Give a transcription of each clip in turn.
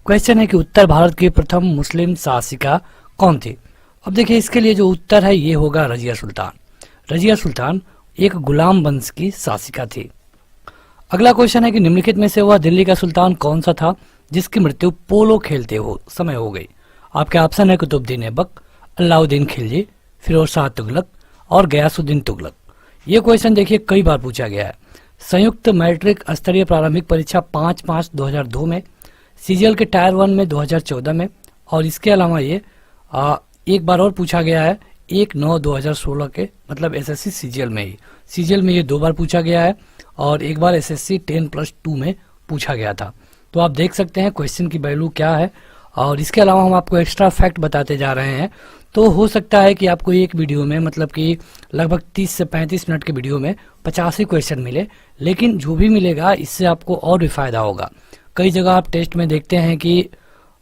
Question है कि उत्तर भारत की प्रथम मुस्लिम शासिका कौन थी। अब देखिए इसके लिए जो उत्तर है ये होगा रजिया सुल्तान। रजिया सुल्तान एक गुलाम वंश की शासिका थी। अगला क्वेश्चन है कि निम्नलिखित में से वह दिल्ली का सुल्तान कौन सा था जिसकी मृत्यु पोलो खेलते हो समय हो गई। आपके ऑप्शन है कुतुबुद्दीन ऐबक, अलाउद्दीन खिलजी, फिरोज शाह तुगलक और गयासुद्दीन तुगलक। ये क्वेश्चन देखिए कई बार पूछा गया है। संयुक्त मैट्रिक स्तरीय प्रारंभिक परीक्षा 5/5/2002 में, सीजीएल के टायर 1 में 2014 में, और इसके अलावा ये एक बार और पूछा गया है 1/9/2016 के, मतलब एसएससी सीजीएल में ही। सीजीएल में ये 2 बार पूछा गया है और एक बार एसएससी 10+2 में पूछा गया था। तो आप देख सकते हैं क्वेश्चन की वैल्यू क्या है। और इसके अलावा हम आपको एक्स्ट्रा फैक्ट बताते जा रहे हैं। तो हो सकता है कि आपको एक वीडियो में, मतलब कि लगभग 30 से 35 मिनट के वीडियो में 85 क्वेश्चन मिले, लेकिन जो भी मिलेगा इससे आपको और भी फायदा होगा। कई जगह आप टेस्ट में देखते हैं कि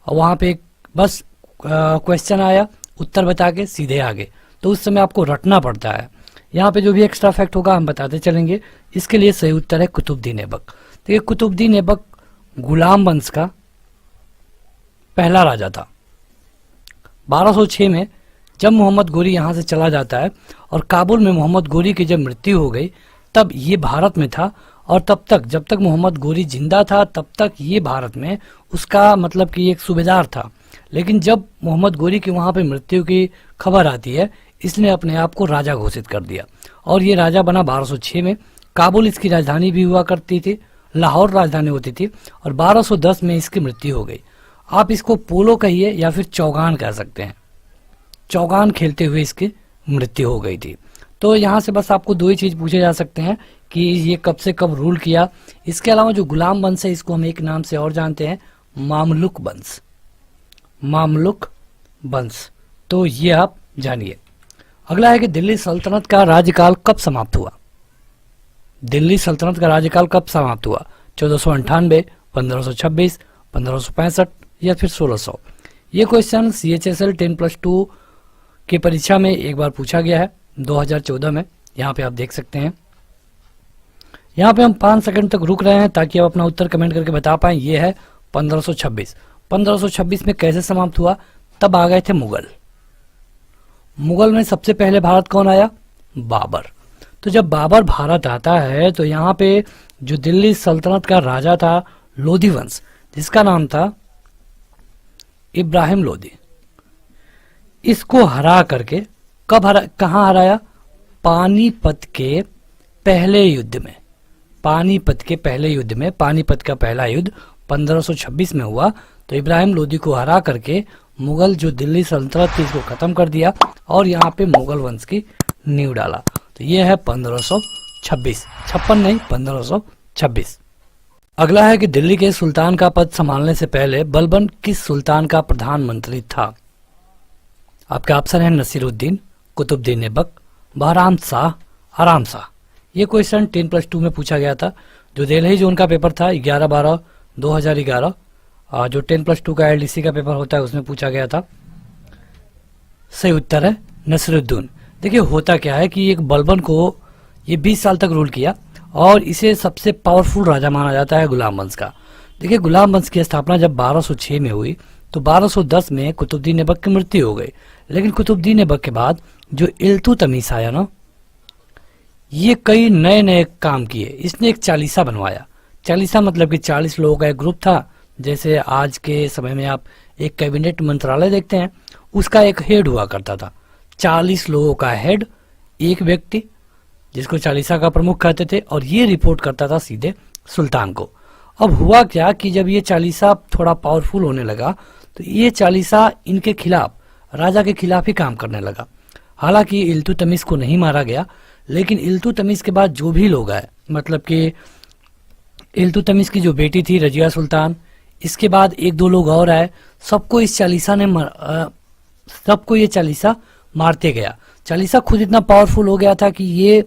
वहाँ पे बस क्वेश्चन आया, उत्तर बता के सीधे आगे, तो उस समय आपको रटना पड़ता है। यहाँ पे जो भी एक्स्ट्रा फैक्ट होगा हम बताते चलेंगे। इसके लिए सही उत्तर है कुतुबुद्दीन ऐबक। देखिए कुतुबुद्दीन ऐबक गुलाम वंश का पहला राजा था। 1206 में जब मोहम्मद गोरी यहाँ से चला जाता है और काबुल में मोहम्मद गोरी की जब मृत्यु हो गई तब ये भारत में था, और तब तक जब तक मोहम्मद गोरी जिंदा था तब तक ये भारत में उसका मतलब कि एक सूबेदार था। लेकिन जब मोहम्मद गोरी की वहाँ पे मृत्यु की खबर आती है, इसने अपने आप को राजा घोषित कर दिया और ये राजा बना 1206 में। काबुल इसकी राजधानी भी हुआ करती थी, लाहौर राजधानी होती थी, और 1210 में इसकी मृत्यु हो गई। आप इसको पोलो कहिए या फिर चौगान कह सकते हैं। चौगान खेलते हुए इसकी मृत्यु हो गई थी। तो यहाँ से बस आपको 2 ही चीज पूछे जा सकते हैं कि ये कब से कब रूल किया। इसके अलावा जो गुलाम वंश है इसको हम एक नाम से और जानते हैं, मामलुक वंश। मामलुक वंश, तो ये आप जानिए। अगला है कि दिल्ली सल्तनत का राज्यकाल कब समाप्त हुआ। दिल्ली सल्तनत का राज्यकाल कब समाप्त हुआ? 1498, 1526, 1565 या फिर 1600। ये क्वेश्चन CHSL 10+2 की परीक्षा में एक बार पूछा गया है 2014 में। यहाँ पे आप देख सकते हैं। यहाँ पे हम 5 सेकंड तक रुक रहे हैं ताकि आप अपना उत्तर कमेंट करके बता पाएं। ये है 1526। 1526 में कैसे समाप्त हुआ? तब आ गए थे मुगल। मुगल में सबसे पहले भारत कौन आया? बाबर। तो जब बाबर भारत आता है तो यहाँ पे जो दिल्ली सल्तनत का राजा था लोधी वंश, जिसका नाम था इब्राहिम लोधी, इसको हरा करके कहाँ हराया? पानीपत के पहले युद्ध में। पानीपत के पहले युद्ध में, पानीपत का पहला युद्ध 1526 में हुआ। तो इब्राहिम लोधी को हरा करके मुगल जो दिल्ली सल्तनत थी इसको खत्म कर दिया और यहाँ पे मुगल वंश की नींव डाला। तो ये है 1526, 56 नहीं 1526। अगला है कि दिल्ली के सुल्तान का पद संभालने से पहले बलबन किस सुल्तान का प्रधानमंत्री था? आपके ऑप्शन है नसीरुद्दीन, कुतुबुद्दीन ऐबक, बहराम शाह, आराम शाह। ये क्वेश्चन 10+2 में पूछा गया था। जो दिल्ली जोन का पेपर था 11/12/2011, जो 10+2 का LDC का पेपर होता है उसमें पूछा गया था। सही उत्तर है नसीरुद्दीन। देखिए होता क्या है कि एक बलबन को ये 20 साल तक रूल किया और इसे सबसे पावरफुल राजा माना जाता है गुलाम वंश का। देखिए गुलाम वंश की स्थापना जब 1206 में हुई तो 1210 में कुतुबुद्दीन ऐबक की मृत्यु हो गई। लेकिन कुतुबुद्दीन ऐबक के बाद जो इल्तुतमिश आया ना, ये कई नए नए काम किए। इसने एक चालीसा बनवाया। चालीसा मतलब कि 40 लोगों का एक ग्रुप था। जैसे आज के समय में आप एक कैबिनेट मंत्रालय देखते हैं, उसका एक हेड हुआ करता था। 40 लोगों का हेड, एक व्यक्ति जिसको चालीसा का प्रमुख कहते थे, और ये रिपोर्ट करता था सीधे सुल्तान को। अब हुआ क्या कि जब ये चालीसा थोड़ा पावरफुल होने लगा तो ये चालीसा इनके खिलाफ, राजा के खिलाफ ही काम करने लगा। हालांकि इल्तुतमिश को नहीं मारा गया, लेकिन इल्तुतमिश के बाद जो भी लोग आए, मतलब कि इल्तुतमिश की जो बेटी थी रजिया सुल्तान, इसके बाद 1-2 लोग और आए, सबको इस चालीसा ने सबको ये चालीसा मारते गया। चालीसा खुद इतना पावरफुल हो गया था कि ये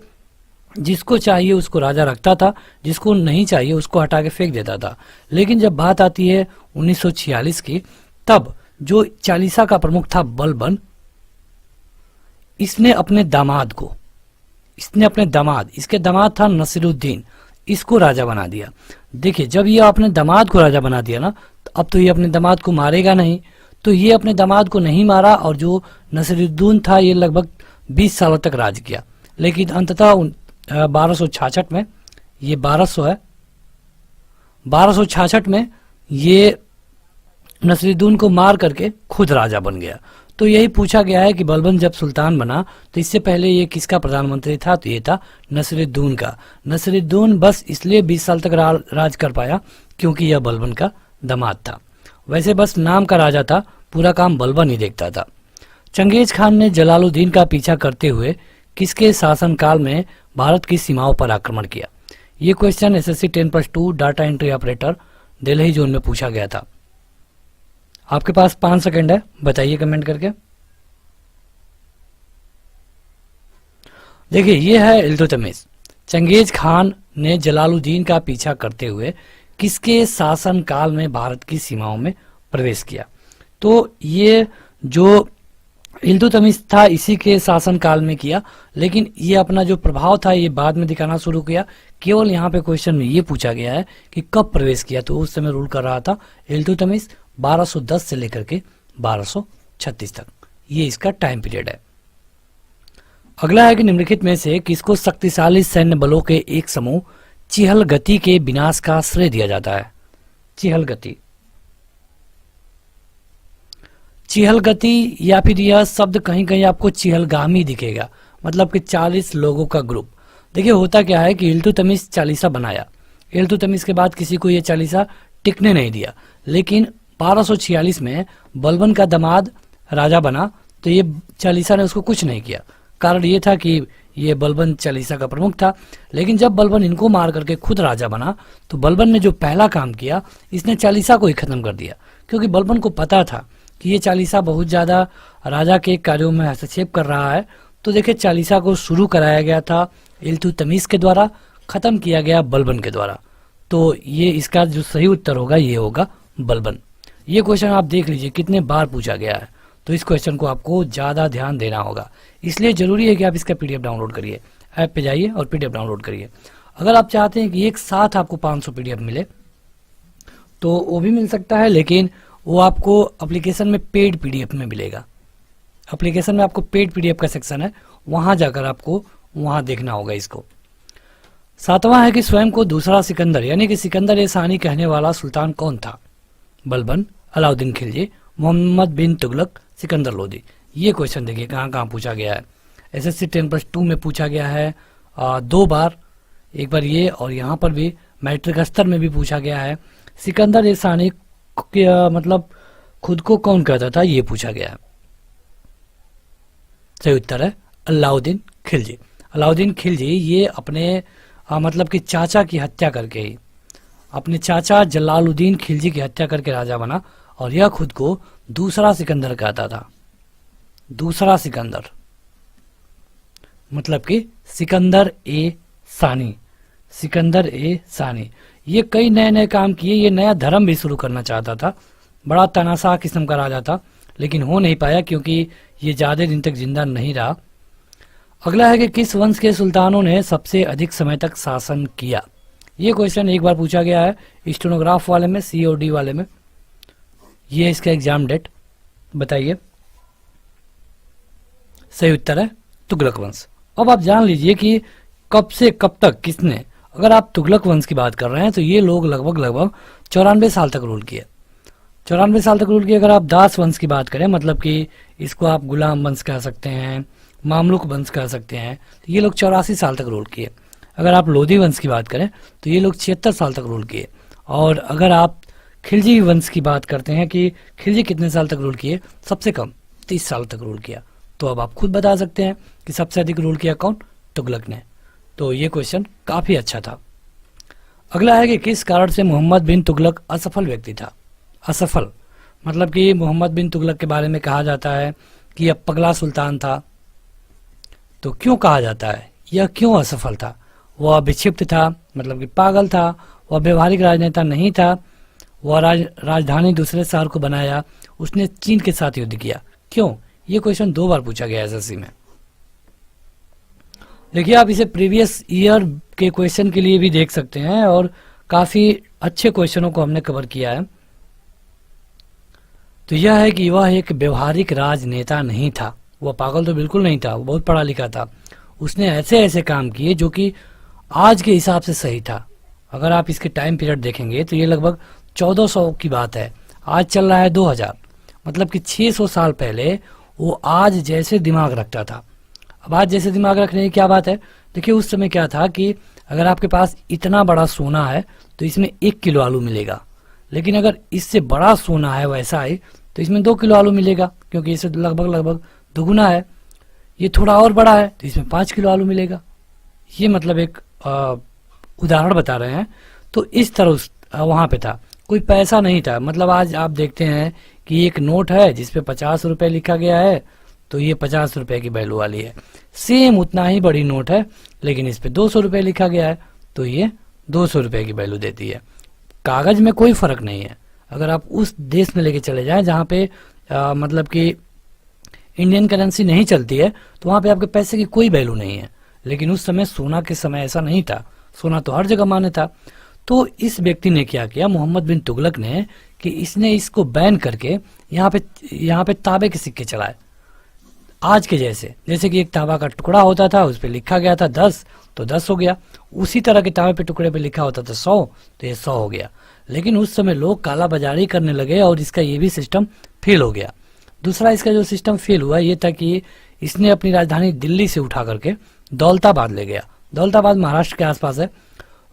जिसको चाहिए उसको राजा रखता था, जिसको नहीं चाहिए उसको हटा के फेंक देता था। लेकिन जब बात आती है 1946 की, तब जो चालीसा का प्रमुख था बलबन, इसने अपने दामाद, इसके दामाद था नसीरुद्दीन, इसको राजा बना दिया। देखिए जब ये अपने दामाद को राजा बना दिया ना, अब तो ये अपने दामाद को मारेगा नहीं, तो ये अपने दामाद को नहीं मारा और जो नसीरुद्दौन था ये लगभग 20 सालों तक राज किया। लेकिन अंततः 1266 में, ये 1200 है, 1266 में ये नसीरुद्दौन को मार करके खुद राजा बन गया। तो यही पूछा गया है कि बलबन जब सुल्तान बना तो इससे पहले ये किसका प्रधानमंत्री था, तो ये था नसीरुद्दौन का। नसीरुद्दौन बस इसलिए 20 साल तक राज कर पाया क्योंकि यह बलबन का दामाद था। वैसे बस नाम का राजा था, पूरा काम बलबन ही देखता था। चंगेज खान ने जलालुद्दीन का पीछा करते हुए किसके शासनकाल में भारत की सीमाओं पर आक्रमण किया? ये question SSC 10+2 data entry operator Delhi zone में पूछा गया था। आपके पास 5 सेकंड है, बताइए कमेंट करके। देखिए ये है इल्तुतमिश। चंगेज खान ने जलालुद्दीन का पीछा करते हुए किसके शासन काल में भारत की सीमाओं में प्रवेश किया? तो ये जो इल्तुतमिश था इसी के शासन काल में किया, लेकिन ये अपना जो प्रभाव था ये बाद में दिखाना शुरू किया। केवल यहाँ पे क्वेश्चन में ये पूछा गया है कि कब प्रवेश किया, तो उस समय रूल कर रहा था इल्तुतमिश 1210 से लेकर के 1236 तक, ये इसका टाइम पीरियड है। अगला है कि निम्नलिखित में से किसको शक्तिशाली सैन्य बलों के एक समूह चिहलगति के विनाश का श्रेय दिया जाता है? चिहलगति, चिहलगति या फिर यह शब्द कहीं कहीं आपको चिहलगामी दिखेगा, मतलब कि 40 लोगों का ग्रुप। देखिए होता क्या है कि इल्तुतमिश चालीसा बनाया, इल्तुतमिश के बाद किसी को यह चालीसा टिकने नहीं दिया, लेकिन 1246 में बलबन का दामाद राजा बना तो ये चालीसा ने उसको कुछ नहीं किया। कारण ये था कि ये बलबन चालीसा का प्रमुख था, लेकिन जब बलबन इनको मार करके खुद राजा बना तो बलबन ने जो पहला काम किया इसने चालीसा को ही खत्म कर दिया, क्योंकि बलबन को पता था कि ये चालीसा बहुत ज़्यादा राजा के कार्यों में हस्तक्षेप कर रहा है। तो देखिए चालीसा को शुरू कराया गया था इल्तुतमिश के द्वारा, खत्म किया गया बलबन के द्वारा। तो ये इसका जो सही उत्तर होगा ये होगा बलबन। ये क्वेश्चन आप देख लीजिए कितने बार पूछा गया है, तो इस क्वेश्चन को आपको ज़्यादा ध्यान देना होगा, इसलिए ज़रूरी है कि आप इसका पीडीएफ डाउनलोड करिए, ऐप पे जाइए और पीडीएफ डाउनलोड करिए। अगर आप चाहते हैं कि एक साथ आपको 500 पीडीएफ मिले तो वो भी मिल सकता है, लेकिन वो आपको एप्लीकेशन में पेड पीडीएफ में मिलेगा। एप्लीकेशन में आपको पेड पीडीएफ का सेक्शन है, वहाँ जाकर आपको वहाँ देखना होगा इसको। 7वां है कि स्वयं को दूसरा सिकंदर यानी कि सिकंदर ए सानी कहने वाला सुल्तान कौन था? बलबन, अलाउद्दीन खिलजी, मोहम्मद बिन तुगलक, सिकंदर लोदी। ये क्वेश्चन देखिए कहाँ कहाँ पूछा गया है। एसएससी 10+2 में पूछा गया है 2 बार, एक बार ये और यहाँ पर भी मैट्रिक स्तर में भी पूछा गया है। सिकंदर ए सानी मतलब खुद को कौन कहता था, ये पूछा गया है। सही उत्तर है अलाउद्दीन खिलजी। अलाउद्दीन खिलजी ये अपने मतलब कि चाचा की हत्या करके ही, अपने चाचा जलालुद्दीन खिलजी की हत्या करके राजा बना, और यह खुद को दूसरा सिकंदर कहता था। दूसरा सिकंदर मतलब कि सिकंदर ए सानी, सिकंदर ए सानी। ये कई नए नए काम किए, ये नया धर्म भी शुरू करना चाहता था, बड़ा तानाशाह किस्म का राजा था, लेकिन हो नहीं पाया क्योंकि ये ज़्यादा दिन तक जिंदा नहीं रहा। अगला है कि किस वंश के सुल्तानों ने सबसे अधिक समय तक शासन किया? ये क्वेश्चन एक बार पूछा गया है स्टेनोग्राफ वाले में, COD वाले में। ये इसका एग्जाम डेट बताइए। सही उत्तर है तुगलक वंश। अब आप जान लीजिए कि कब से कब तक किसने, अगर आप तुगलक वंश की बात कर रहे हैं तो ये लोग लगभग 94 साल तक रूल किए। 94 साल तक रूल किए। अगर आप दास वंश की बात करें, मतलब कि इसको आप गुलाम वंश कह सकते हैं, मामलुक वंश कह सकते हैं, तो ये लोग 84 साल तक रूल किए। अगर आप लोधी वंश की बात करें तो ये लोग 76 साल तक रूल किए। और अगर आप खिलजी वंश की बात करते हैं कि खिलजी कितने साल तक रूल किए, सबसे कम 30 साल तक रूल किया। तो अब आप खुद बता सकते हैं कि सबसे अधिक रूल किया कौन? तुगलक ने। तो ये क्वेश्चन काफ़ी अच्छा था। अगला है कि किस कारण से मोहम्मद बिन तुगलक असफल व्यक्ति था? असफल मतलब कि मोहम्मद बिन तुगलक के बारे में कहा जाता है कि यह पगला सुल्तान था। तो क्यों कहा जाता है, यह क्यों असफल था? वह विक्षिप्त था, मतलब कि पागल था, वह व्यवहारिक राजनेता नहीं था, वह राजधानी दूसरे शहर को बनाया, उसने चीन के साथ युद्ध किया। क्यों? ये क्वेश्चन 2 बार पूछा गया एसएससी में। देखिए आप इसे प्रीवियस ईयर के क्वेश्चन के लिए भी देख सकते हैं, और काफ़ी अच्छे क्वेश्चनों को हमने कवर किया है। तो यह है कि वह एक व्यवहारिक राजनेता नहीं था। वह पागल तो बिल्कुल नहीं था, वो बहुत पढ़ा लिखा था। उसने ऐसे ऐसे काम किए जो कि आज के हिसाब से सही था। अगर आप इसके टाइम पीरियड देखेंगे तो ये लगभग 1400 की बात है, आज चल रहा है 2000, मतलब कि 600 साल पहले वो आज जैसे दिमाग रखता था। अब आज जैसे दिमाग रखने की क्या बात है, देखिए उस समय क्या था कि अगर आपके पास इतना बड़ा सोना है तो इसमें 1 किलो आलू मिलेगा, लेकिन अगर इससे बड़ा सोना है वैसा ही तो इसमें 2 किलो आलू मिलेगा, क्योंकि इससे लगभग दोगुना है। ये थोड़ा और बड़ा है तो इसमें 5 किलो आलू मिलेगा। ये मतलब एक उदाहरण बता रहे हैं। तो इस तरह वहाँ पे था, कोई पैसा नहीं था। मतलब आज आप देखते हैं कि एक नोट है जिसपे 50 रुपए लिखा गया है, तो ये 50 रुपए की वैल्यू वाली है। सेम उतना ही बड़ी नोट है लेकिन इस पे 200 रुपए लिखा गया है, तो ये 200 रुपए की वैल्यू देती है। कागज में कोई फर्क नहीं है। अगर आप उस देश में लेके चले जाएं जहाँ पे मतलब कि इंडियन करेंसी नहीं चलती है, तो वहाँ पे आपके पैसे की कोई वैल्यू नहीं है। लेकिन उस समय सोना के समय ऐसा नहीं था, सोना तो हर जगह मान्य था। तो इस व्यक्ति ने क्या किया, मोहम्मद बिन तुगलक ने, कि इसने इसको बैन करके यहाँ पे तांबे के सिक्के चलाए, आज के जैसे कि एक तांबा का टुकड़ा होता था, उस पर लिखा गया था 10 तो 10 हो गया। उसी तरह के तांबे पे टुकड़े पे लिखा होता था 100 तो ये 100 हो गया। लेकिन उस समय लोग काला बाजारी करने लगे और इसका ये भी सिस्टम फेल हो गया। दूसरा इसका जो सिस्टम फेल हुआ ये था कि इसने अपनी राजधानी दिल्ली से उठा करके दौलताबाद ले गया। दौलताबाद महाराष्ट्र के आसपास है,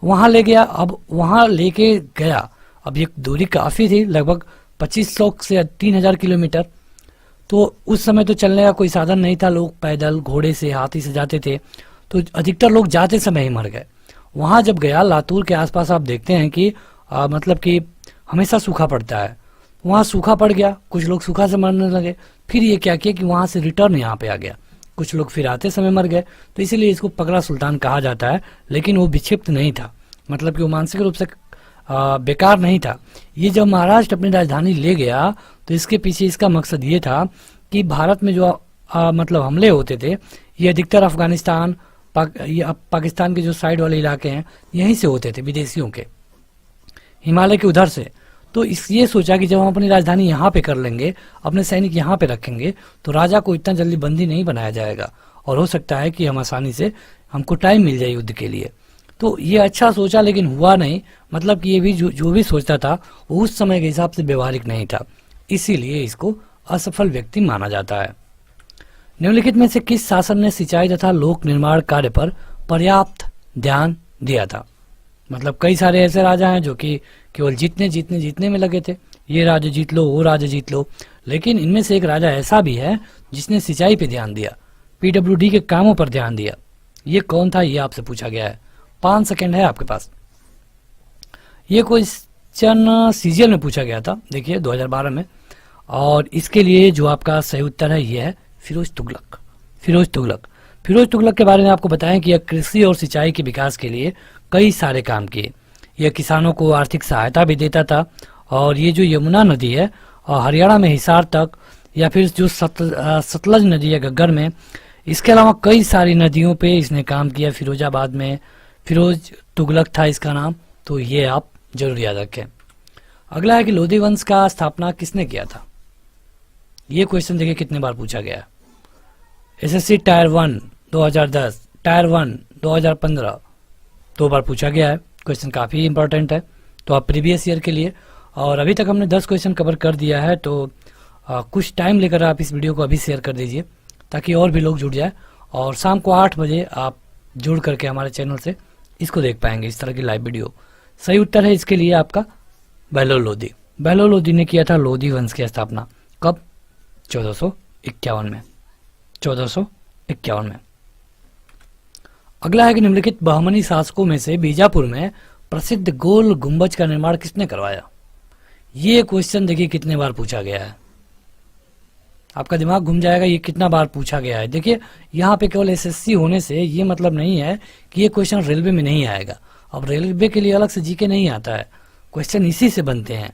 वहां ले गया। अब वहां लेके गया, अब ये दूरी काफी थी, लगभग 2500 से 3000 किलोमीटर। तो उस समय तो चलने का कोई साधन नहीं था, लोग पैदल, घोड़े से, हाथी से जाते थे। तो अधिकतर लोग जाते समय ही मर गए। वहां जब गया, लातूर के आसपास आप देखते हैं कि मतलब कि हमेशा सूखा पड़ता है, वहां सूखा पड़ गया, कुछ लोग सूखा से मरने लगे। फिर ये क्या किया कि वहां से रिटर्न यहाँ पे आ गया, कुछ लोग फिर आते समय मर गए। तो इसीलिए इसको पगला सुल्तान कहा जाता है। लेकिन वो विक्षिप्त नहीं था, मतलब कि वो मानसिक रूप से बेकार नहीं था। ये जब महाराष्ट्र अपनी राजधानी ले गया तो इसके पीछे इसका मकसद ये था कि भारत में जो मतलब हमले होते थे ये अधिकतर अफगानिस्तान, पाकिस्तान के जो साइड वाले इलाके हैं यहीं से होते थे, विदेशियों के, हिमालय के उधर से। तो ये सोचा कि जब हम अपनी राजधानी यहाँ पे कर लेंगे, अपने सैनिक यहाँ पे रखेंगे, तो राजा को इतना जल्दी बंदी नहीं बनाया जाएगा और हो सकता है कि हम आसानी से, हमको टाइम मिल जाए युद्ध के लिए। तो ये अच्छा सोचा लेकिन हुआ नहीं। मतलब कि ये भी जो भी सोचता था वो उस समय के हिसाब से व्यवहारिक नहीं था, इसीलिए इसको असफल व्यक्ति माना जाता है। निम्नलिखित में से किस शासन ने सिंचाई तथा लोक निर्माण कार्य पर पर्याप्त ध्यान दिया था? मतलब कई सारे ऐसे राजा हैं जो कि केवल जीतने में लगे थे, ये राज्य जीत लो, वो राज्य जीत लो। लेकिन इनमें से एक राजा ऐसा भी है जिसने सिंचाई पे ध्यान दिया, पीडब्ल्यूडी के कामों पर ध्यान दिया। ये कौन था, ये आपसे पूछा गया है। 5 सेकंड है आपके पास। ये क्वेश्चन सीजीएल में पूछा गया था, देखिए 2012 में। और इसके लिए जो आपका सही उत्तर है ये है फिरोज तुगलक। फिरोज तुगलक के बारे में आपको बताएं कि यह कृषि और सिंचाई के विकास के लिए कई सारे काम किए। यह किसानों को आर्थिक सहायता भी देता था। और ये जो यमुना नदी है और हरियाणा में हिसार तक, या फिर जो सतलज नदी है घग्गर में, इसके अलावा कई सारी नदियों पे इसने काम किया। फिरोजाबाद में फिरोज तुगलक था इसका नाम, तो ये आप जरूर याद रखें। अगला है कि लोधी वंश का स्थापना किसने किया था? ये क्वेश्चन देखिए कितने बार पूछा गया है। एसएससी टायर 1 2010, टायर 1 2015, 2 बार पूछा गया है। क्वेश्चन काफी इंपॉर्टेंट है, तो आप प्रीवियस ईयर के लिए। और अभी तक हमने 10 क्वेश्चन कवर कर दिया है, तो कुछ टाइम लेकर आप इस वीडियो को अभी शेयर कर दीजिए ताकि और भी लोग जुड़ जाए। और शाम को 8 बजे आप जुड़ करके हमारे चैनल से इसको देख पाएंगे, इस तरह की लाइव वीडियो। सही उत्तर है इसके लिए आपका बहलोल लोधी। बहलोल लोधी ने किया था लोधी वंश की स्थापना। कब? 1451 में। 1451 में। अगला है कि निम्नलिखित बहमनी शासकों में से बीजापुर में प्रसिद्ध गोल गुंबज का निर्माण किसने करवाया? ये क्वेश्चन देखिए कितने बार पूछा गया है, आपका दिमाग घूम जाएगा ये कितना बार पूछा गया है। देखिए यहाँ पे केवल एसएससी होने से ये मतलब नहीं है कि ये क्वेश्चन रेलवे में नहीं आएगा। अब रेलवे के लिए अलग से जीके नहीं आता है, क्वेश्चन इसी से बनते हैं।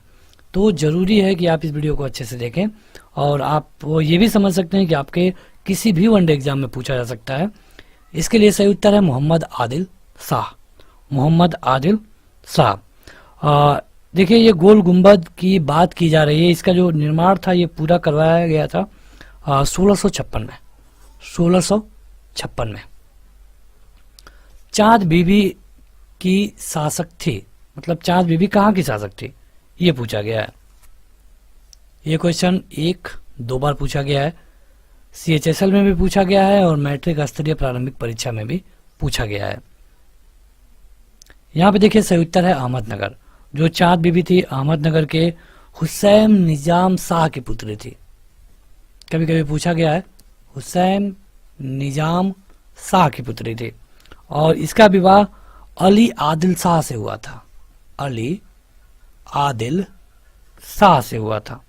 तो जरूरी है कि आप इस वीडियो को अच्छे से देखें और आप वो ये भी समझ सकते हैं कि आपके किसी भी वनडे एग्जाम में पूछा जा सकता है। इसके लिए सही उत्तर है मोहम्मद आदिल शाह। मोहम्मद आदिल शाह। देखिए ये गोल गुंबद की बात की जा रही है, इसका जो निर्माण था ये पूरा करवाया गया था 1656 में। 1656 में चांद बीबी की शासक थी, मतलब चांद बीबी कहाँ की शासक थी ये पूछा गया है। ये क्वेश्चन 1-2 बार पूछा गया है, CHSL में भी पूछा गया है और मैट्रिक स्तरीय प्रारंभिक परीक्षा में भी पूछा गया है। यहाँ पे देखिए सही उत्तर है अहमदनगर। जो चांद बीबी थी अहमदनगर के हुसैन निजाम शाह की पुत्री थी। कभी कभी पूछा गया है, हुसैन निजाम शाह की पुत्री थी और इसका विवाह अली आदिल शाह से हुआ था। अली आदिल शाह से हुआ था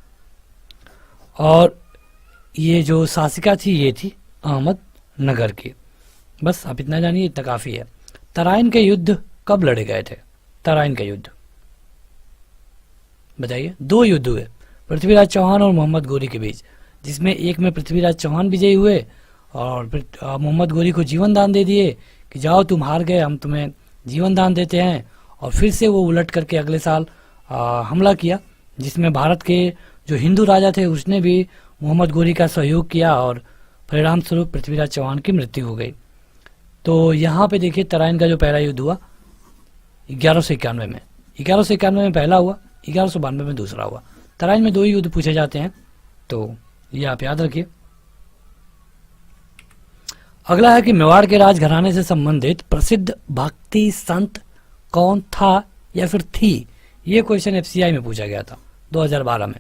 और ये जो शासिका थी ये थी अहमदनगर की। बस आप इतना जानिए, इतना काफी है। तराइन के युद्ध कब लड़े गए थे? तराइन के युद्ध बताइए। 2 युद्ध हुए पृथ्वीराज चौहान और मोहम्मद गोरी के बीच, जिसमें एक में पृथ्वीराज चौहान विजयी हुए और फिर मोहम्मद गोरी को जीवन दान दे दिए कि जाओ तुम हार गए, हम तुम्हें जीवन दान देते हैं। और फिर से वो उलट करके अगले साल हमला किया, जिसमें भारत के जो हिंदू राजा थे उसने भी मोहम्मद गोरी का सहयोग किया और परिणाम स्वरूप पृथ्वीराज चौहान की मृत्यु हो गई। तो यहाँ पे देखिए तराइन का जो पहला युद्ध हुआ 1191 में। 1191 में पहला हुआ, 1192 में दूसरा हुआ। तराइन में 2 युद्ध पूछे जाते हैं, तो ये आप याद रखिए। अगला है कि मेवाड़ के राजघराने से संबंधित प्रसिद्ध भक्ति संत कौन था या फिर थी? ये क्वेश्चन FCI में पूछा गया था 2012 में।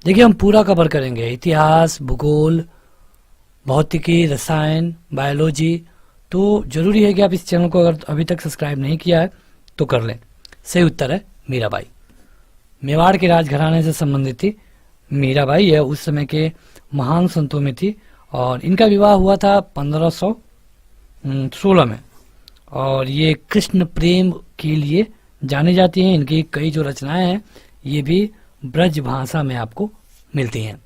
देखिए हम पूरा कवर करेंगे, इतिहास, भूगोल, भौतिकी, रसायन, बायोलॉजी। तो जरूरी है कि आप इस चैनल को अगर अभी तक सब्सक्राइब नहीं किया है तो कर लें। सही उत्तर है मीराबाई। मेवाड़ के राजघराने से संबंधित थी मीराबाई। यह उस समय के महान संतों में थी और इनका विवाह हुआ था 1516 में और ये कृष्ण प्रेम के लिए जाने जाती हैं। इनकी कई जो रचनाएं हैं ये भी ब्रज भाषा में आपको मिलती हैं।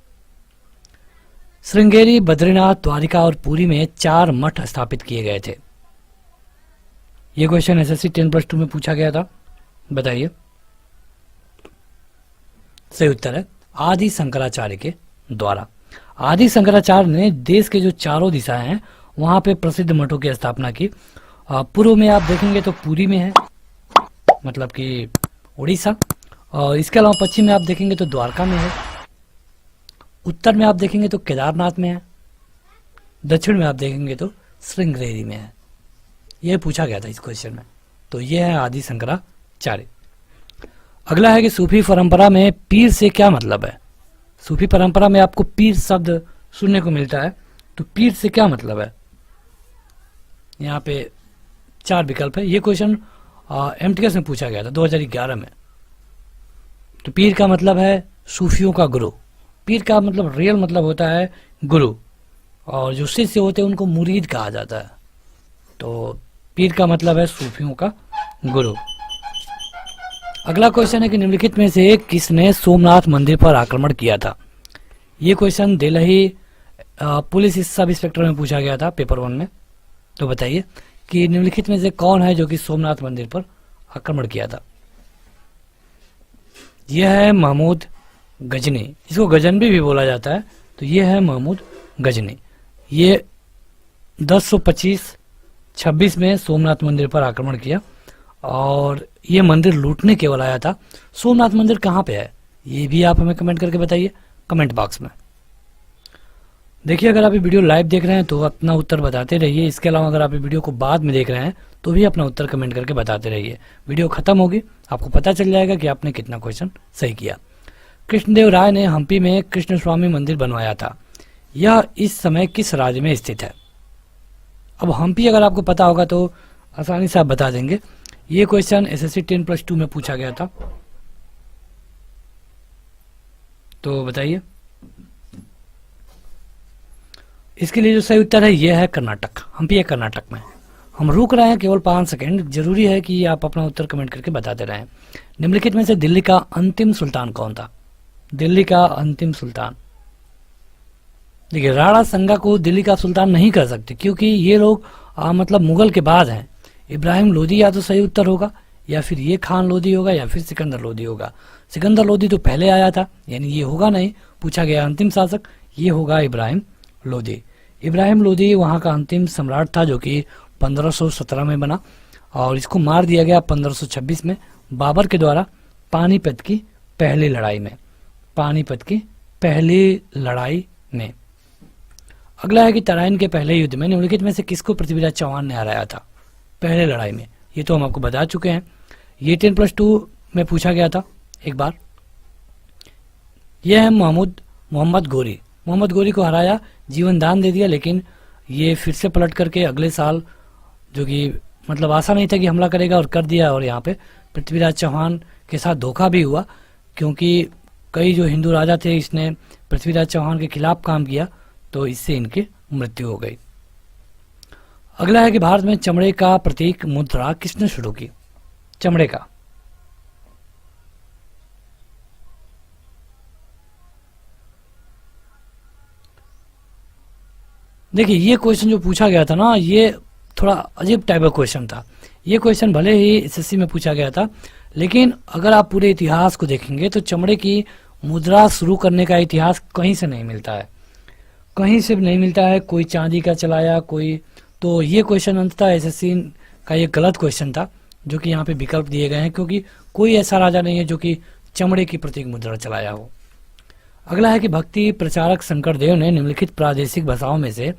श्रृंगेरी, बद्रीनाथ, द्वारिका और पुरी में 4 मठ स्थापित किए गए थे। ये क्वेश्चन SSC 10+2 में पूछा गया था, बताइए। सही उत्तर है आदि शंकराचार्य के द्वारा। आदि शंकराचार्य ने देश के जो 4 दिशाएं हैं वहां पे प्रसिद्ध मठों की स्थापना की। पूर्व में आप देखेंगे तो पुरी में है, मतलब कि उड़ीसा, और इसके अलावा पश्चिम में आप देखेंगे तो द्वारका में है, उत्तर में आप देखेंगे तो केदारनाथ में है, दक्षिण में आप देखेंगे तो श्रृंगेरी में है। यह पूछा गया था इस क्वेश्चन में। तो यह है आदि शंकराचार्य। अगला है कि सूफी परंपरा में पीर से क्या मतलब है? सूफी परंपरा में आपको पीर शब्द सुनने को मिलता है, तो पीर से क्या मतलब है? यहाँ पे 4 विकल्प है। ये क्वेश्चन MTS में पूछा गया था 2011 में। तो पीर का मतलब है सूफियों का गुरु। पीर का मतलब रियल मतलब होता है गुरु, और जो शिष्य होते हैं उनको मुरीद कहा जाता है। तो पीर का मतलब है सूफियों का गुरु। अगला क्वेश्चन है कि निम्नलिखित में से किसने सोमनाथ मंदिर पर आक्रमण किया था? ये question Delhi police sub inspector में पूछा गया था पेपर 1 में। तो बताइए कि निम्नलिखित में से कौन है जो कि सोमनाथ मंदिर पर आक्रमण किया था? यह है महमूद गजनी, इसको गजनवी भी बोला जाता है। तो यह है महमूद गजनी। ये 1025-26 में सोमनाथ मंदिर पर आक्रमण किया और ये मंदिर लूटने केवल आया था। सोमनाथ मंदिर कहाँ पे है ये भी आप हमें कमेंट करके बताइए कमेंट बॉक्स में। देखिए अगर आप ये वीडियो लाइव देख रहे हैं तो अपना उत्तर बताते रहिए। इसके अलावा अगर आप ये वीडियो को बाद में देख रहे हैं तो भी अपना उत्तर कमेंट करके बताते रहिए। वीडियो खत्म होगी आपको पता चल जाएगा कि आपने कितना क्वेश्चन सही किया। कृष्णदेव राय ने हम्पी में कृष्ण स्वामी मंदिर बनवाया था। यह इस समय किस राज्य में स्थित है? अब हम्पी अगर आपको पता होगा तो आसानी से आप बता देंगे। ये क्वेश्चन SSC 10+2 में पूछा गया था। तो बताइए इसके लिए जो सही उत्तर है यह है कर्नाटक। हम्पी है कर्नाटक में। हम रुक रहे हैं केवल 5 सेकंड। जरूरी है कि आप अपना उत्तर कमेंट करके बताते रहें। निम्नलिखित में से दिल्ली का अंतिम सुल्तान कौन था? दिल्ली का अंतिम सुल्तान, देखिए राणा संगा को दिल्ली का सुल्तान नहीं कर सकते क्योंकि ये लोग मतलब मुगल के बाद हैं। इब्राहिम लोदी या तो सही उत्तर होगा या फिर ये खान लोधी होगा या फिर सिकंदर लोधी होगा। सिकंदर लोधी तो पहले आया था, यानी ये होगा नहीं। पूछा गया अंतिम शासक, ये होगा इब्राहिम लोधी। इब्राहिम लोधी वहाँ का अंतिम सम्राट था जो कि 1517 में बना और इसको मार दिया गया 1526 में बाबर के द्वारा पानीपत की पहली लड़ाई में। पानीपत की पहली लड़ाई में। अगला है कि तराइन के पहले युद्ध में निम्नलिखित में से किसको पृथ्वीराज चौहान ने हराया था पहले लड़ाई में। ये तो हम आपको बता चुके हैं, ये 10+2 में पूछा गया था एक बार। यह है मोहम्मद गोरी। मोहम्मद गोरी को हराया, जीवन दान दे दिया, लेकिन ये फिर से पलट करके अगले साल, जो कि मतलब आशा नहीं था कि हमला करेगा और कर दिया। और यहाँ पे पृथ्वीराज चौहान के साथ धोखा भी हुआ, क्योंकि कई जो हिंदू राजा थे इसने पृथ्वीराज चौहान के खिलाफ काम किया, तो इससे इनकी मृत्यु हो गई। अगला है कि भारत में चमड़े का प्रतीक मुद्रा किसने शुरू की। चमड़े का, देखिए ये क्वेश्चन जो पूछा गया था ना, ये थोड़ा अजीब टाइप का क्वेश्चन था। ये क्वेश्चन भले ही एसएससी में पूछा गया था, लेकिन अगर आप पूरे इतिहास को देखेंगे तो चमड़े की मुद्रा शुरू करने का इतिहास कहीं से नहीं मिलता है, कहीं से नहीं मिलता है। कोई चांदी का चलाया, कोई, तो ये क्वेश्चन अंततः एसएससी का ये गलत क्वेश्चन था, जो कि यहाँ पे विकल्प दिए गए हैं, क्योंकि कोई ऐसा राजा नहीं है जो कि चमड़े की प्रतीक मुद्रा चलाया हो। अगला है कि भक्ति प्रचारक शंकरदेव ने निम्नलिखित प्रादेशिक भाषाओं में से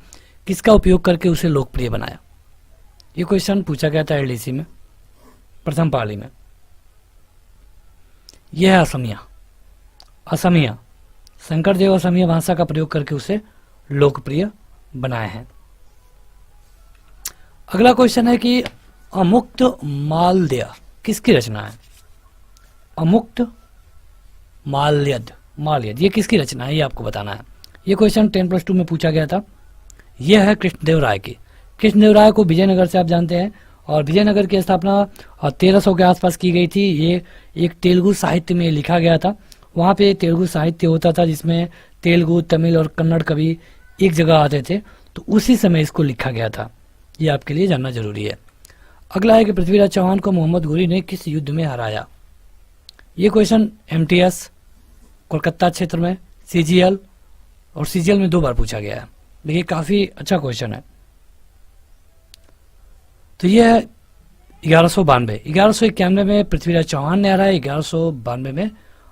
किसका उपयोग करके उसे लोकप्रिय बनाया। ये क्वेश्चन पूछा गया था एलडीसी में प्रथम पाली में। यह है असमिया। असमिया, शंकरदेव असमिया भाषा का प्रयोग करके उसे लोकप्रिय बनाए हैं। अगला क्वेश्चन है कि अमुक्त मालद्य किसकी रचना है। अमुक्त माल्यद, ये किसकी रचना है, ये आपको बताना है। ये क्वेश्चन 10+2 में पूछा गया था। यह है कृष्णदेव राय की। कृष्णदेव राय को विजयनगर से आप जानते हैं, और विजयनगर की स्थापना 1300 के आसपास की गई थी। ये एक तेलुगु साहित्य में लिखा गया था। वहाँ पे तेलुगु साहित्य होता था जिसमें तेलुगु, तमिल और कन्नड़ कवि एक जगह आते थे, तो उसी समय इसको लिखा गया था। ये आपके लिए जानना जरूरी है। अगला है कि पृथ्वीराज चौहान को मोहम्मद घोरी ने किस युद्ध में हराया। ये क्वेश्चन MTS कोलकाता क्षेत्र में, CGL, और CGL में 2 बार पूछा गया है। देखिए काफी अच्छा क्वेश्चन है। तो यह है 1191 में पृथ्वीराज चौहान ने हराया। 1192 में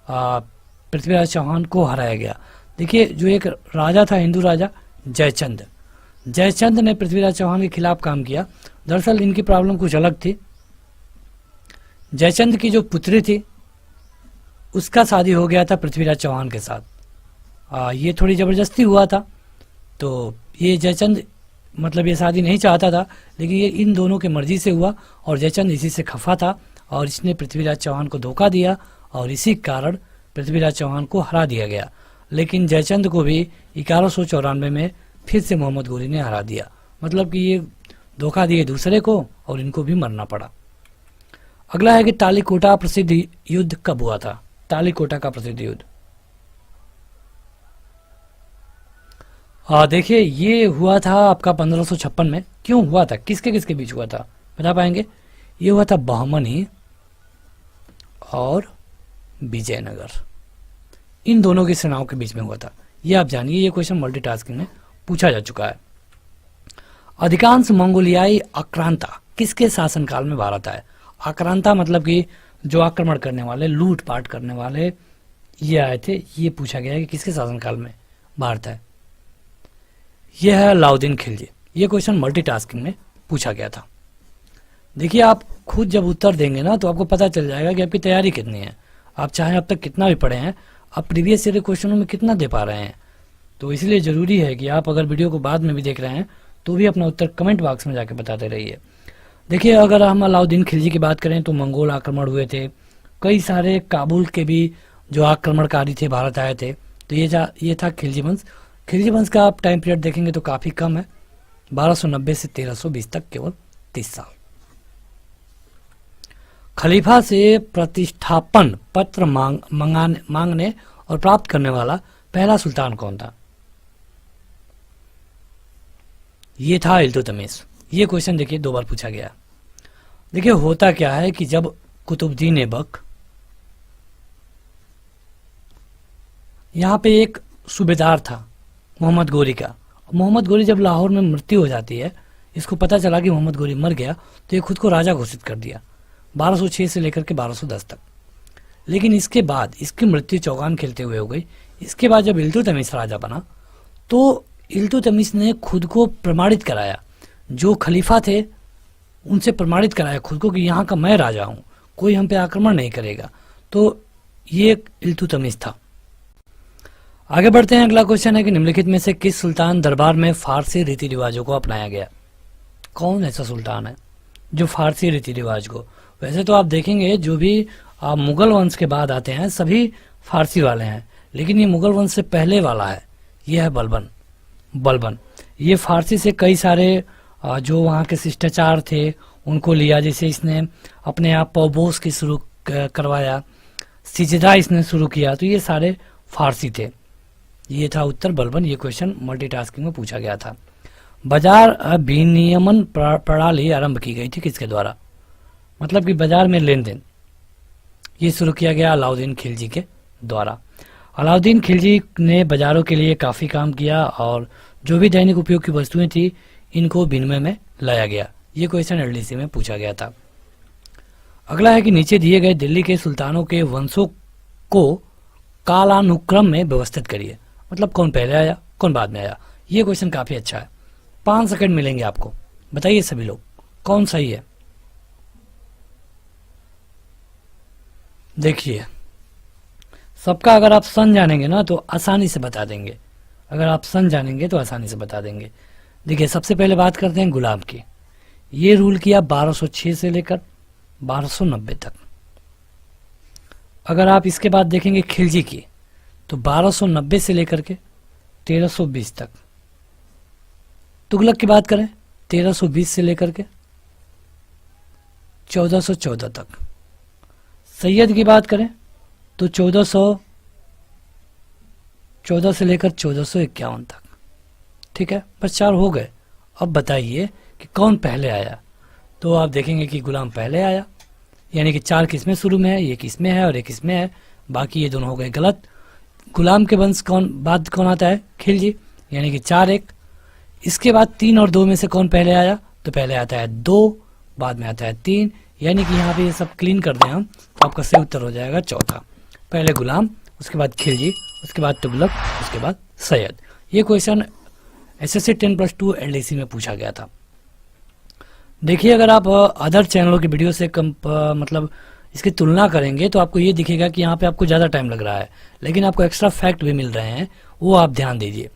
पृथ्वीराज चौहान को हराया गया। देखिए जो एक राजा था, हिंदू राजा जयचंद ने पृथ्वीराज चौहान के खिलाफ काम किया। दरअसल इनकी प्रॉब्लम कुछ अलग थी। जयचंद की जो पुत्री थी उसका शादी हो गया था पृथ्वीराज चौहान के साथ। ये थोड़ी जबरदस्ती हुआ था, तो ये जयचंद मतलब ये शादी नहीं चाहता था, लेकिन ये इन दोनों के मर्जी से हुआ और जयचंद इसी से खफा था और इसने पृथ्वीराज चौहान को धोखा दिया और इसी कारण पृथ्वीराज चौहान को हरा दिया गया। लेकिन जयचंद को भी 1194 में फिर से मोहम्मद घोरी ने हरा दिया। मतलब कि ये धोखा दिए दूसरे को और इनको भी मरना पड़ा। अगला है कि तालीकोटा प्रसिद्ध युद्ध कब हुआ था। तालीकोटा का प्रसिद्ध युद्ध, देखिए ये हुआ था आपका 1556 में। क्यों हुआ था, किसके किसके बीच हुआ था, बता पाएंगे। ये हुआ था बहमनी और विजयनगर, इन दोनों की सेनाओं के बीच में हुआ था। ये आप जानिए, ये क्वेश्चन मल्टीटास्किंग में पूछा जा चुका है। अधिकांश मंगोलियाई आक्रांता किसके शासनकाल में भारत आए। आक्रांता मतलब कि जो आक्रमण करने वाले, लूटपाट करने वाले, ये आए थे। ये पूछा गया है कि किसके शासनकाल में भारत है। यह है अलाउद्दीन खिलजी। ये क्वेश्चन मल्टीटास्किंग में पूछा गया था। देखिए आप खुद जब उत्तर देंगे ना तो आपको पता चल जाएगा कि आपकी तैयारी कितनी है। आप चाहे अब तक कितना भी पढ़े हैं, आप प्रीवियस ईयर के क्वेश्चनों में कितना दे पा रहे हैं। तो इसलिए जरूरी है कि आप अगर वीडियो को बाद में भी देख रहे हैं तो भी अपना उत्तर कमेंट बॉक्स में जाके बताते रहिए। देखिए अगर हम अलाउद्दीन खिलजी की बात करें तो मंगोल आक्रमण हुए थे, कई सारे काबुल के भी जो आक्रमणकारी थे भारत आए थे। तो ये था खिलजी वंश। खिलजी वंश का आप टाइम पीरियड देखेंगे तो काफी कम है, 1290 से 1320 तक, केवल 30 साल। खलीफा से प्रतिष्ठापन पत्र मांगने और प्राप्त करने वाला पहला सुल्तान कौन था। ये था इल्तुतमिश। ये क्वेश्चन देखिए 2 बार पूछा गया। देखिए होता क्या है कि जब कुतुबुद्दीन ऐबक, यहाँ पे एक सूबेदार था मोहम्मद गोरी का। मोहम्मद गोरी जब लाहौर में मृत्यु हो जाती है, इसको पता चला कि मोहम्मद गोरी मर गया, तो ये खुद को राजा घोषित कर दिया 1206 से लेकर के 1210 तक। लेकिन इसके बाद इसकी मृत्यु चौगान खेलते हुए हो गई। इसके बाद जब इल्तुतमिश राजा बना, तो इल्तुतमिश ने खुद को प्रमाणित कराया, जो खलीफा थे उनसे प्रमाणित कराया खुद को कि यहाँ का मैं राजा हूँ, कोई हम पे आक्रमण नहीं करेगा। तो ये इल्तुतमिश था। आगे बढ़ते हैं। अगला क्वेश्चन है कि निम्नलिखित में से किस सुल्तान दरबार में फारसी रीति रिवाजों को अपनाया गया? कौन ऐसा सुल्तान है जो फारसी रीति रिवाज को? वैसे तो आप देखेंगे जो भी मुगल वंश के बाद आते हैं सभी फारसी वाले हैं, लेकिन ये मुगल वंश से पहले वाला है, ये है बलबन। ये फारसी से कई सारे जो वहाँ के शिष्टाचार थे उनको लिया, जैसे इसने अपने आप पौबोस की शुरू करवाया, सिजदा इसने शुरू किया, तो ये सारे फारसी थे। ये था उत्तर बलबन। ये क्वेश्चन मल्टीटास्किंग में पूछा गया था। बाजार विनियमन प्रणाली आरंभ की गई थी किसके द्वारा? मतलब कि बाजार में लेन देन ये शुरू किया गया अलाउद्दीन खिलजी के द्वारा। अलाउद्दीन खिलजी ने बाजारों के लिए काफ़ी काम किया और जो भी दैनिक उपयोग की वस्तुएं थी इनको विनिमय में लाया गया। ये क्वेश्चन एलडीसी में पूछा गया था। अगला है कि नीचे दिए गए दिल्ली के सुल्तानों के वंशों को कालानुक्रम में व्यवस्थित करिए। मतलब कौन पहले आया कौन बाद में आया। ये क्वेश्चन काफ़ी अच्छा है। 5 सेकंड मिलेंगे आपको, बताइए सभी लोग कौन सही है। देखिए सबका अगर आप सन जानेंगे ना तो आसानी से बता देंगे, अगर आप सन जानेंगे तो आसानी से बता देंगे। देखिए सबसे पहले बात करते हैं गुलाम की। ये रूल किया 1206 से लेकर 1290 तक। अगर आप इसके बाद देखेंगे खिलजी की तो 1290 से लेकर के 1320 तक। तुगलक की बात करें 1320 से लेकर के 1414 तक। सैयद की बात करें तो 1414 से लेकर 1451 तक। ठीक है, बस 4 हो गए। अब बताइए कि कौन पहले आया। तो आप देखेंगे कि गुलाम पहले आया, यानी कि 4 किस्में शुरू में है, ये किस्में है और एक किस्में है, बाकी ये दोनों हो गए गलत। गुलाम के वंश बाद कौन आता है? खिलजी, यानी कि 4-1। इसके बाद 3 और 2 में से कौन पहले आया? तो पहले आता है 2, बाद में आता है 3, यानी कि यहाँ पे ये सब क्लीन कर दें हम तो आपका सही उत्तर हो जाएगा चौथा। पहले गुलाम, उसके बाद खिलजी, उसके बाद तुगलक, उसके बाद सैयद। ये क्वेश्चन एसएससी 10+2 एलडीसी में पूछा गया था। देखिए अगर आप अदर चैनलों की वीडियो से मतलब इसकी तुलना करेंगे तो आपको ये दिखेगा कि यहाँ पे आपको ज़्यादा टाइम लग रहा है, लेकिन आपको एक्स्ट्रा फैक्ट भी मिल रहे हैं, वो आप ध्यान दीजिए।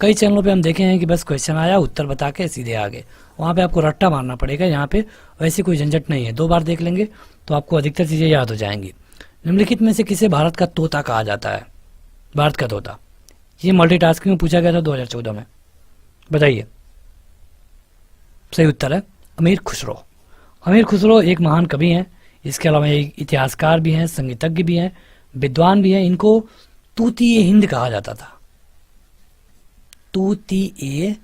कई चैनलों पे हम देखे हैं कि बस क्वेश्चन आया उत्तर बता के सीधे आगे, वहाँ पे आपको रट्टा मारना पड़ेगा। यहाँ पे वैसी कोई झंझट नहीं है, 2 बार देख लेंगे तो आपको अधिकतर चीज़ें याद हो जाएंगी। निम्नलिखित में से किसे भारत का तोता कहा जाता है? भारत का तोता, ये मल्टीटास्किंग में पूछा गया था 2014 में, बताइए। सही उत्तर है अमीर खुसरो। अमीर खुसरो एक महान कवि हैं, इसके अलावा एक इतिहासकार भी हैं, संगीतज्ञ भी हैं, विद्वान भी हैं। इनको तूती-ए हिंद कहा जाता था। तूती-ए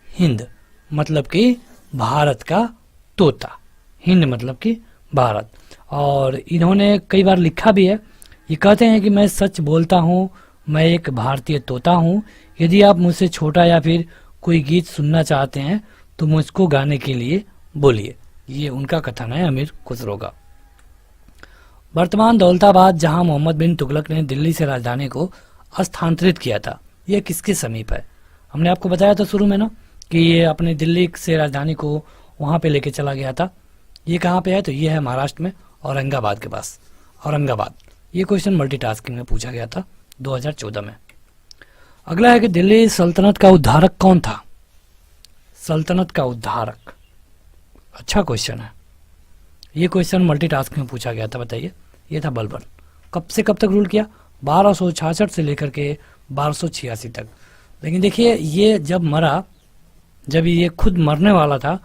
हिंद मतलब कि भारत का तोता, हिंद मतलब कि भारत। और इन्होंने कई बार लिखा भी है, ये कहते हैं कि मैं सच बोलता हूँ, मैं एक भारतीय तोता हूँ, यदि आप मुझसे छोटा या फिर कोई गीत सुनना चाहते हैं तो मुझको गाने के लिए बोलिए। ये उनका कथन है अमीर खुसरो का। वर्तमान दौलताबाद, जहां मोहम्मद बिन तुगलक ने दिल्ली से राजधानी को स्थानांतरित किया था, यह किसके समीप है? हमने आपको बताया था शुरू में ना कि ये अपने दिल्ली से राजधानी को वहां पे लेके चला गया था। ये कहाँ पे है? तो ये है महाराष्ट्र में, औरंगाबाद के पास, औरंगाबाद। ये क्वेश्चन मल्टीटास्किंग में पूछा गया था 2014 में। अगला है कि दिल्ली सल्तनत का उद्धारक कौन था? सल्तनत का उद्धारक, अच्छा क्वेश्चन है। ये क्वेश्चन मल्टीटास्क में पूछा गया था, बताइए। ये था बलबन। कब से कब तक रूल किया? 1266 से लेकर के 1286 तक। लेकिन देखिए ये जब मरा, जब ये खुद मरने वाला था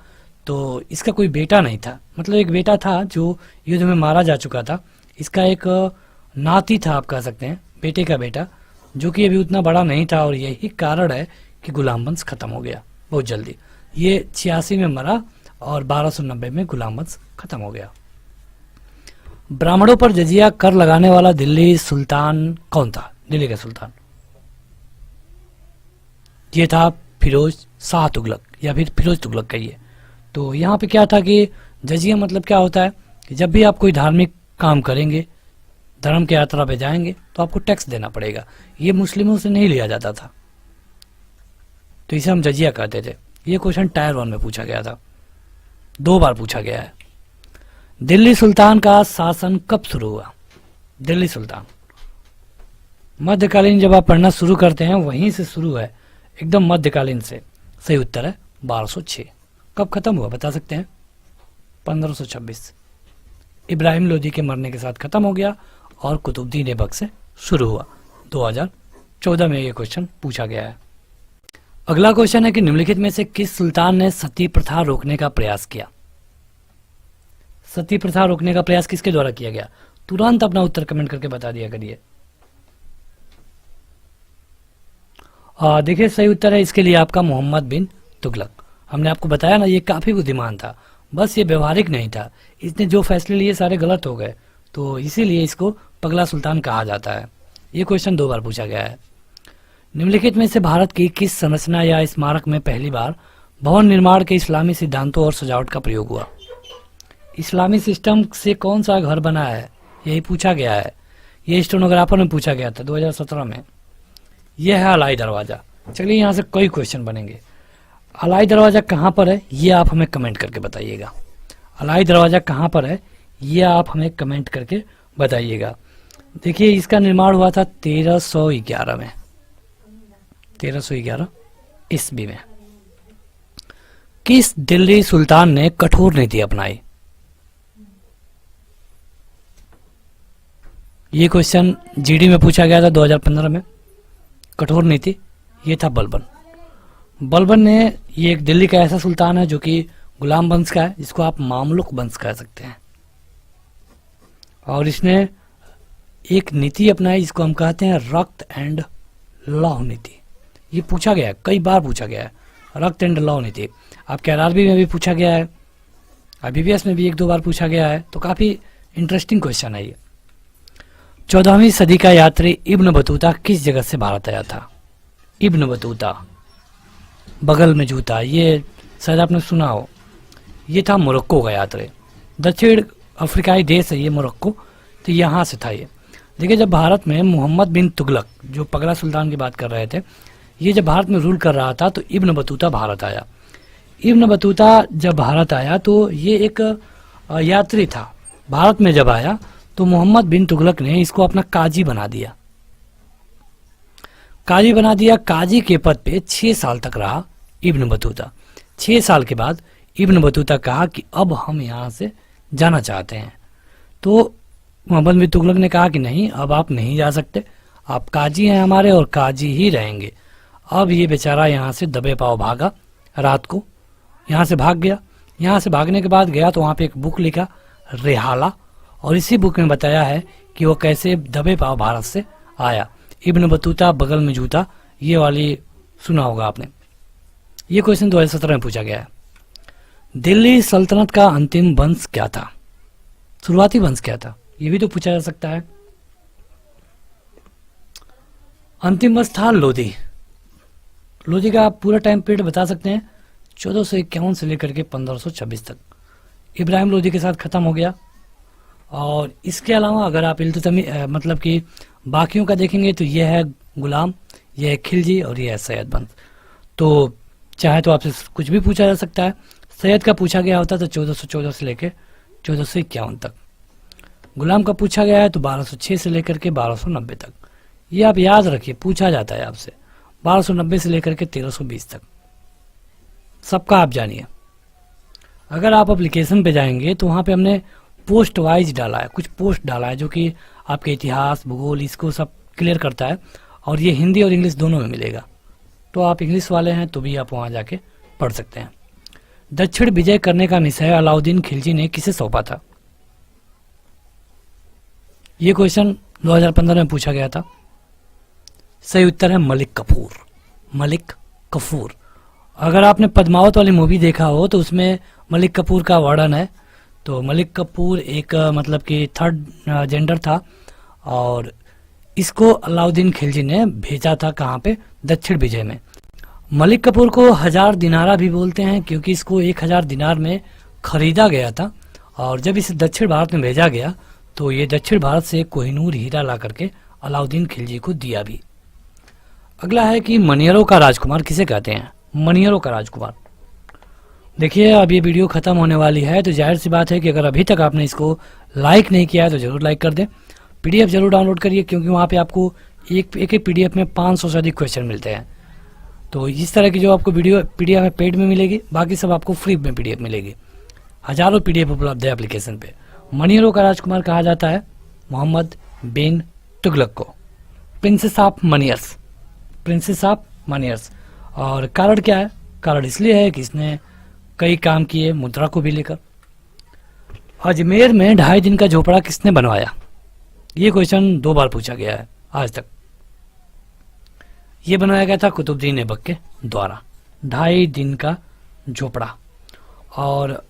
तो इसका कोई बेटा नहीं था। मतलब एक बेटा था जो युद्ध में मारा जा चुका था, इसका एक नाती था, आप कह सकते हैं बेटे का बेटा, जो कि अभी उतना बड़ा नहीं था। और यही कारण है कि गुलाम वंश खत्म हो गया बहुत जल्दी। ये 86 में मरा और 1290 में गुलाम वंश खत्म हो गया। ब्राह्मणों पर जजिया कर लगाने वाला दिल्ली सुल्तान कौन था? दिल्ली का सुल्तान ये था फिरोज शाह तुगलक या फिर फिरोज तुगलक कहिए। तो यहाँ पे क्या था कि जजिया मतलब क्या होता है कि जब भी आप कोई धार्मिक काम करेंगे, धर्म की यात्रा पे जाएंगे, तो आपको टैक्स देना पड़ेगा। ये मुस्लिमों से नहीं लिया जाता था, तो इसे हम जजिया कहते थे। ये क्वेश्चन टायर 1 में पूछा गया था, 2 बार पूछा गया है। दिल्ली सुल्तान का शासन कब शुरू हुआ? दिल्ली सुल्तान मध्यकालीन, जब आप पढ़ना शुरू करते हैं वहीं से शुरू है, एकदम मध्यकालीन से। सही उत्तर है 1206। कब खत्म हुआ बता सकते हैं? 1526। इब्राहिम लोदी के मरने के साथ खत्म हो गया और कुतुबुद्दीन ऐबक से शुरू हुआ। 2014 में ये क्वेश्चन पूछा गया है। अगला क्वेश्चन है कि निम्नलिखित में से किस सुल्तान ने सती प्रथा रोकने का प्रयास किया? सती प्रथा रोकने का प्रयास किसके द्वारा किया गया? तुरंत अपना उत्तर कमेंट करके बता दिया करिए। देखिए सही उत्तर है इसके लिए आपका मोहम्मद बिन तुगलक। हमने आपको बताया ना, ये काफी बुद्धिमान था, बस ये व्यवहारिक नहीं था। इसने जो फैसले लिए सारे गलत हो गए, तो इसीलिए इसको पगला सुल्तान कहा जाता है। ये क्वेश्चन 2 बार पूछा गया है। निम्नलिखित में से भारत की किस संरचना या स्मारक में पहली बार भवन निर्माण के इस्लामी सिद्धांतों और सजावट का प्रयोग हुआ? इस्लामी सिस्टम से कौन सा घर बना है, यही पूछा गया है। ये स्टेनोग्राफर में पूछा गया था 2017 में। यह है अलाई दरवाजा। चलिए यहाँ से कई क्वेश्चन बनेंगे। अलाई दरवाजा कहाँ पर है ये आप हमें कमेंट करके बताइएगा। अलाई दरवाजा कहाँ पर है ये आप हमें कमेंट करके बताइएगा। देखिए इसका निर्माण हुआ था 1311 में, 1311 ईस्वी में। किस दिल्ली सुल्तान ने कठोर नीति अपनाई? ये क्वेश्चन जीडी में पूछा गया था 2015 में। कठोर नीति ये था बलबन। बलबन ने, ये एक दिल्ली का ऐसा सुल्तान है जो कि गुलाम वंश का है, जिसको आप मामलुक वंश कह सकते हैं। और इसने एक नीति अपनाई जिसको हम कहते हैं रक्त एंड लौह नीति। ये पूछा गया है, कई बार पूछा गया है, रक्त एंड लौह नीति। आपके आरआरबी में भी पूछा गया है, आईबीपीएस में भी 1-2 बार पूछा गया है, तो काफी इंटरेस्टिंग क्वेश्चन है ये। 14वीं सदी का यात्री इब्न बतूता किस जगह से भारत आया था? इब्न बतूता, बगल में जूता, ये शायद आपने सुना हो। ये था मोरक्को का यात्री, दक्षिण अफ्रीकाई देश है ये मोरक्को, तो यहाँ से था ये। देखिए जब भारत में मोहम्मद बिन तुगलक, जो पगला सुल्तान की बात कर रहे थे, ये जब भारत में रूल कर रहा था तो इब्न बतूता भारत आया। इब्न बतूता जब भारत आया तो ये एक यात्री था। भारत में जब आया तो मोहम्मद बिन तुगलक ने इसको अपना काजी बना दिया। काजी बना दिया। काजी के पद पे 6 साल तक रहा इब्न बतूता। 6 साल के बाद इब्न बतूता कहा कि अब हम यहाँ से जाना चाहते हैं। तो मोहम्मद बिन तुगलक ने कहा कि नहीं, अब आप नहीं जा सकते, आप काजी हैं हमारे और काजी ही रहेंगे। अब ये बेचारा यहाँ से दबे पाव भागा, रात को यहाँ से भाग गया। यहाँ से भागने के बाद गया तो वहाँ पे एक बुक लिखा रेहाला, और इसी बुक में बताया है कि वो कैसे दबे पाव भारत से आया। इब्न बतूता बगल में जूता, ये वाली सुना होगा आपने। ये क्वेश्चन 2017 में पूछा गया है। दिल्ली सल्तनत का अंतिम वंश क्या था? शुरुआती वंश क्या था, ये भी तो पूछा जा सकता है। अंतिम वंश था लोधी। लोधी का आप पूरा टाइम पीरियड बता सकते हैं, 1451 से लेकर के 1526 तक। इब्राहिम लोधी के साथ खत्म हो गया। और इसके अलावा अगर आप इल्तुतमिश मतलब कि बाकियों का देखेंगे तो यह है गुलाम, यह है खिलजी और यह है सैयद वंश। तो चाहे तो आपसे कुछ भी पूछा जा सकता है। सैयद का पूछा गया होता तो 1414 से लेकर 1451 तक। गुलाम का पूछा गया है तो 1206 से लेकर के 1290 तक। ये आप याद रखिए, पूछा जाता है आपसे। 1290 से लेकर के 1320 तक सबका आप जानिए। अगर आप एप्लीकेशन पे जाएंगे तो वहाँ पे हमने पोस्ट वाइज डाला है, कुछ पोस्ट डाला है जो कि आपके इतिहास, भूगोल, इसको सब क्लियर करता है। और ये हिंदी और इंग्लिश दोनों में मिलेगा, तो आप इंग्लिश वाले हैं तो भी आप वहाँ जाके पढ़ सकते हैं। दक्षिण विजय करने का निश्चय अलाउद्दीन खिलजी ने किसे सौंपा था? ये क्वेश्चन 2015 में पूछा गया था। सही उत्तर है मलिक कफूर। मलिक कफूर। अगर आपने पद्मावत वाली मूवी देखा हो तो उसमें मलिक कफूर का वर्णन है। तो मलिक कफूर एक मतलब कि थर्ड जेंडर था और इसको अलाउद्दीन खिलजी ने भेजा था कहाँ पे, दक्षिण विजय में। मलिक कफूर को 1000 दिनारा भी बोलते हैं क्योंकि इसको 1000 दिनार में खरीदा गया था और जब इसे दक्षिण भारत में भेजा गया तो ये दक्षिण भारत से कोहिनूर हीरा ला करके अलाउद्दीन खिलजी को दिया भी। अगला है कि मनियरों का राजकुमार किसे कहते हैं? मनियरों का राजकुमार। देखिए अब ये वीडियो खत्म होने वाली है तो जाहिर सी बात है कि अगर अभी तक आपने इसको लाइक नहीं किया है तो जरूर लाइक कर दें। पीडीएफ जरूर डाउनलोड करिए क्योंकि वहाँ पे आपको एक पीडीएफ में 500 से अधिक क्वेश्चन मिलते हैं। तो इस तरह की जो आपको वीडियो पीडीएफ है पेड में मिलेगी, बाकी सब आपको फ्री में पीडीएफ मिलेगी। हजारों पीडीएफ उपलब्ध है एप्लीकेशन पे। मनियरों का राजकुमार कहा जाता है मोहम्मद बिन तुगलक को, प्रिंसेस ऑफ मनियर्स, प्रिंसेस ऑफ मनियर्स। और कारण क्या है? कारण इसलिए है कि इसने कई काम किए मुद्रा को भी लेकर। अजमेर में 2.5 दिन का झोपड़ा किसने बनवाया? ये क्वेश्चन 2 बार पूछा गया है आज तक। ये बनाया गया था कुतुबुद्दीन ऐबक के द्वारा, 2.5 दिन का झोपड़ा। और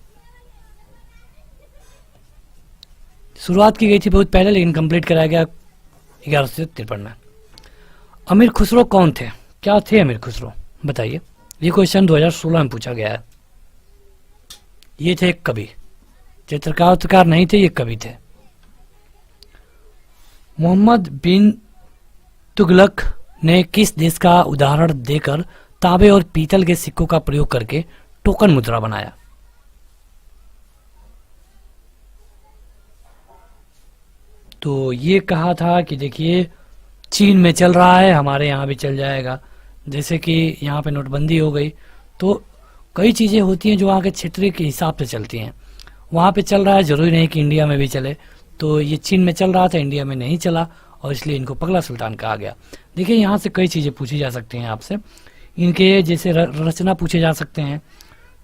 शुरुआत की गई थी बहुत पहले लेकिन कंप्लीट कराया गया 1153 में। अमीर खुसरो कौन थे? क्या थे अमीर खुसरो? बताइए। ये क्वेश्चन 2016 में पूछा गया है। ये थे एक कवि, चित्रकार नहीं थे, ये कवि थे। मोहम्मद बिन तुगलक ने किस देश का उदाहरण देकर तांबे और पीतल के सिक्कों का प्रयोग करके टोकन मुद्रा बनाया? तो ये कहा था कि देखिए चीन में चल रहा है, हमारे यहाँ भी चल जाएगा। जैसे कि यहाँ पे नोटबंदी हो गई तो कई चीज़ें होती हैं जो वहाँ के क्षेत्र के हिसाब से चलती हैं। वहाँ पे चल रहा है, जरूरी नहीं कि इंडिया में भी चले। तो ये चीन में चल रहा था, इंडिया में नहीं चला और इसलिए इनको पगला सुल्तान कहा गया। देखिए यहाँ से कई चीज़ें पूछी जा सकती हैं आपसे। इनके जैसे रचना पूछे जा सकते हैं,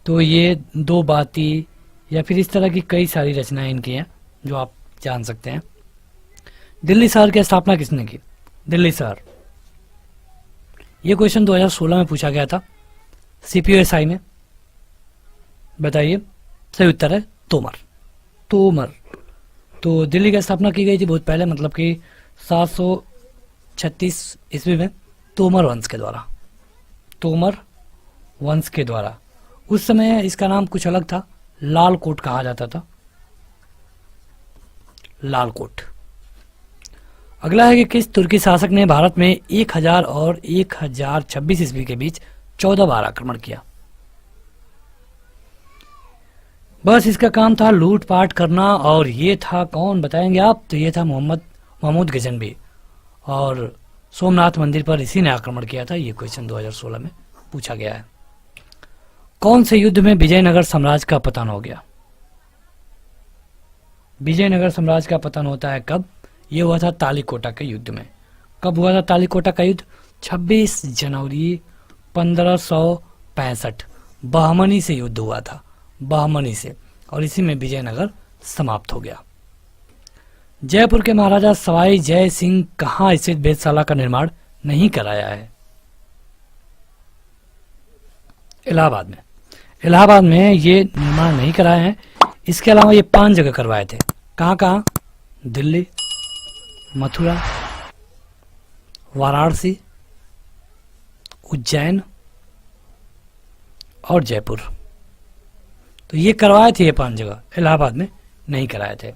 तो ये 2 बाती या फिर इस तरह की कई सारी रचनाएं इनकी हैं जो आप जान सकते हैं। दिल्ली शहर की स्थापना किसने की? दिल्ली शहर, ये क्वेश्चन 2016 में पूछा गया था CPSI में। बताइए। सही उत्तर है तोमर। तोमर। तो दिल्ली की स्थापना की गई थी बहुत पहले, मतलब कि 736 ईस्वी में तोमर वंश के द्वारा। तोमर वंश के द्वारा। उस समय इसका नाम कुछ अलग था, लाल कोट कहा जाता था, लाल कोट। अगला है कि किस तुर्की शासक ने भारत में 1000 और 1026 ईस्वी के बीच 14 बार आक्रमण किया? बस इसका काम था लूटपाट करना। और ये था कौन, बताएंगे आप? तो ये था महमूद गजनवी। और सोमनाथ मंदिर पर इसी ने आक्रमण किया था। ये क्वेश्चन 2016 में पूछा गया है। कौन से युद्ध में विजयनगर साम्राज्य का पतन हो गया? विजयनगर साम्राज्य का पतन होता है कब? ये हुआ था तालीकोटा के युद्ध में। कब हुआ था तालीकोटा का युद्ध? 26 जनवरी 1565 बहमनी से युद्ध हुआ था, बहमनी से। और इसी में विजयनगर समाप्त हो गया। जयपुर के महाराजा सवाई जय सिंह कहाँ स्थित वेधशाला का निर्माण नहीं कराया है? इलाहाबाद में। इलाहाबाद में ये निर्माण नहीं कराए हैं। इसके अलावा ये 5 जगह करवाए थे। कहाँ कहाँ? दिल्ली, मथुरा, वाराणसी, उज्जैन और जयपुर। तो ये करवाए थे ये 5 जगह, इलाहाबाद में नहीं कराए थे।